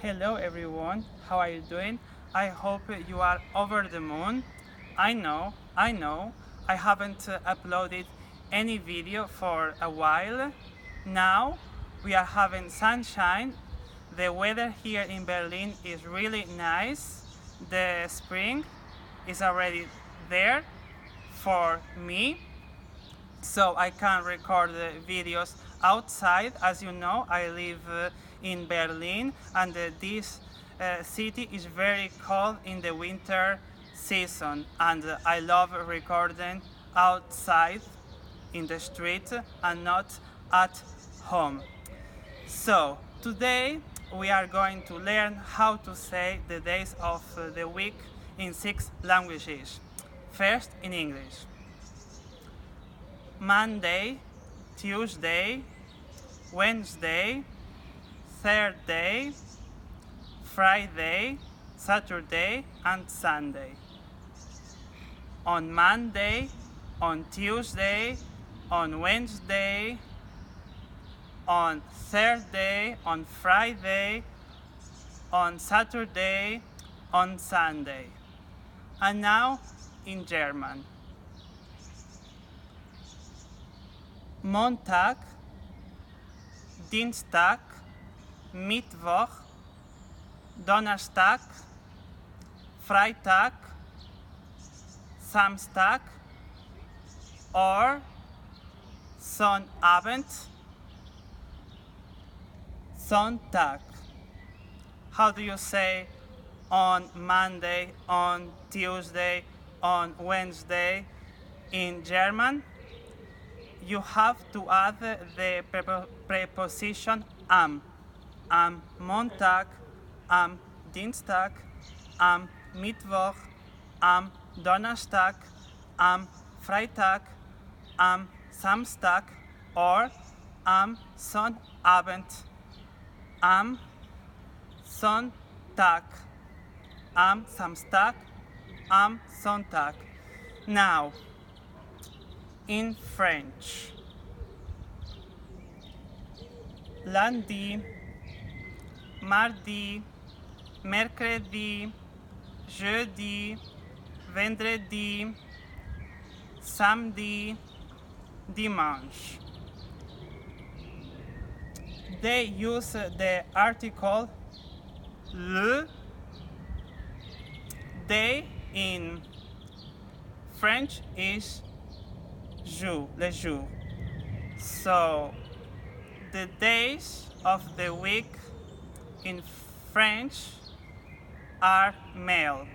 Hello everyone, how are you doing? I hope you are over the moon. I know, I haven't uploaded any video for a while. Now we are having sunshine. The weather here in Berlin is really nice. The spring is already there for me, so I can record the videos outside. As you know, I live in Berlin, and this city is very cold in the winter season, and I love recording outside in the street and not at home. So today we are going to learn how to say the days of the week in 6 languages. First in English. Monday, Tuesday, Wednesday, Thursday, Friday, Saturday and Sunday. On Monday, on Tuesday, on Wednesday, on Thursday, on Friday, on Saturday, on Sunday. And now in German. Montag, Dienstag, Mittwoch, Donnerstag, Freitag, Samstag, or Sonnabend, Sonntag. How do you say on Monday, on Tuesday, on Wednesday in German? You have to add the preposition am. Am Montag, am Dienstag, am Mittwoch, am Donnerstag, am Freitag, am Samstag, or am Sonnabend, am Sonntag, am Samstag, am Sonntag. Now, in French. Lundi, mardi, mercredi, jeudi, vendredi, samedi, dimanche. They use the article le. Day in French is jour, le jour. So the days of the week in French are male.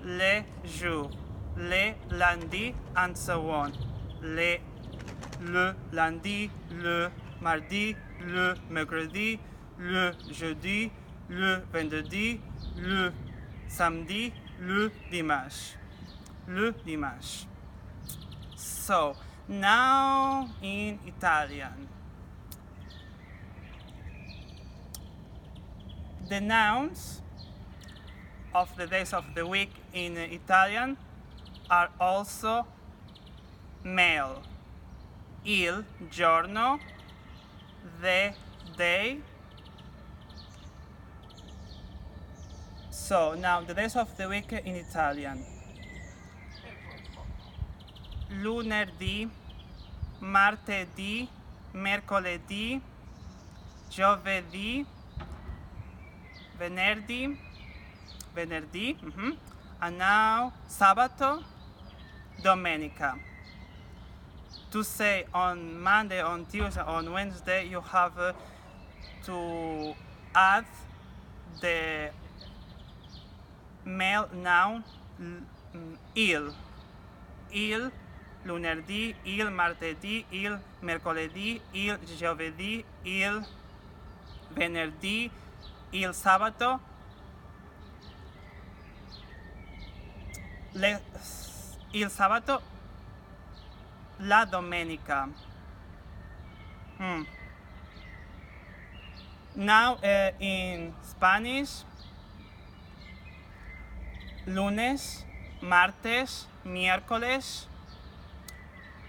Le jour, le lundi, and so on. Le lundi, le mardi, le mercredi, le jeudi, le vendredi, le samedi, le dimanche. Le dimanche. So now in Italian. The nouns of the days of the week in Italian are also male. Il giorno, the day. So now the days of the week in Italian. Lunerdi, martedi, mercoledi, giovedi, venerdi, and now sabato, domenica. To say on Monday, on Tuesday, on Wednesday, you have to add the male noun il. Il Lunerdi, il martedi, il mercoledi, il giovedi, il venerdì, il sabato, il sabato, la domenica. Now in Spanish, lunes, martes, miércoles,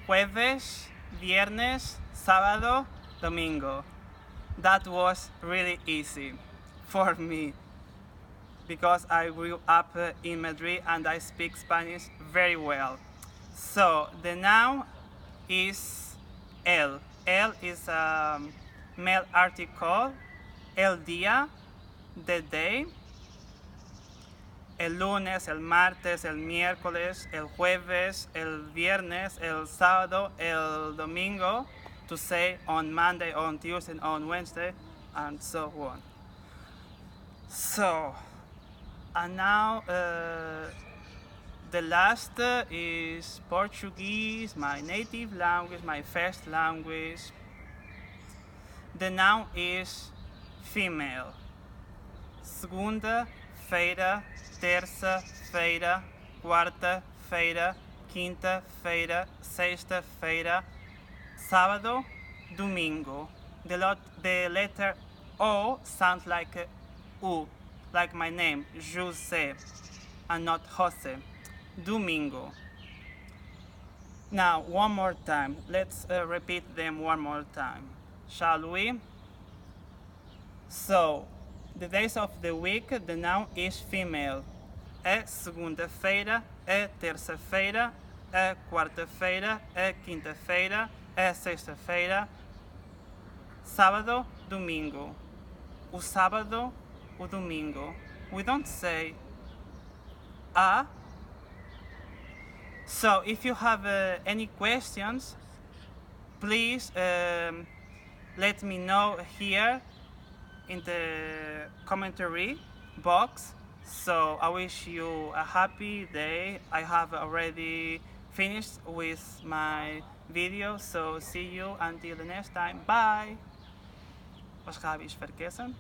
jueves, viernes, sábado, domingo. That was really easy for me. because I grew up in Madrid and I speak Spanish very well. So the noun is el. El is a male article. El día, the day. El lunes, el martes, el miércoles, el jueves, el viernes, el sábado, el domingo, to say on Monday, on Tuesday, on Wednesday, and so on. So, and now the last is Portuguese, my native language, my first language. The noun is female. Segunda-feira, terça-feira, quarta-feira, quinta-feira, sexta-feira, sábado, domingo. The letter O sounds like a U, like my name, José, and not Jose. Domingo. Now, one more time. Let's repeat them one more time. Shall we? So, the days of the week, the noun is female. É segunda-feira, é terça-feira, é quarta-feira, é quinta-feira, é sexta-feira, sábado, domingo. O sábado, o domingo. We don't say a. So if you have any questions, please let me know here in the commentary box. So I wish you a happy day. I have already finished with my video, so see you until the next time. Bye! Was ga je eens verkessen?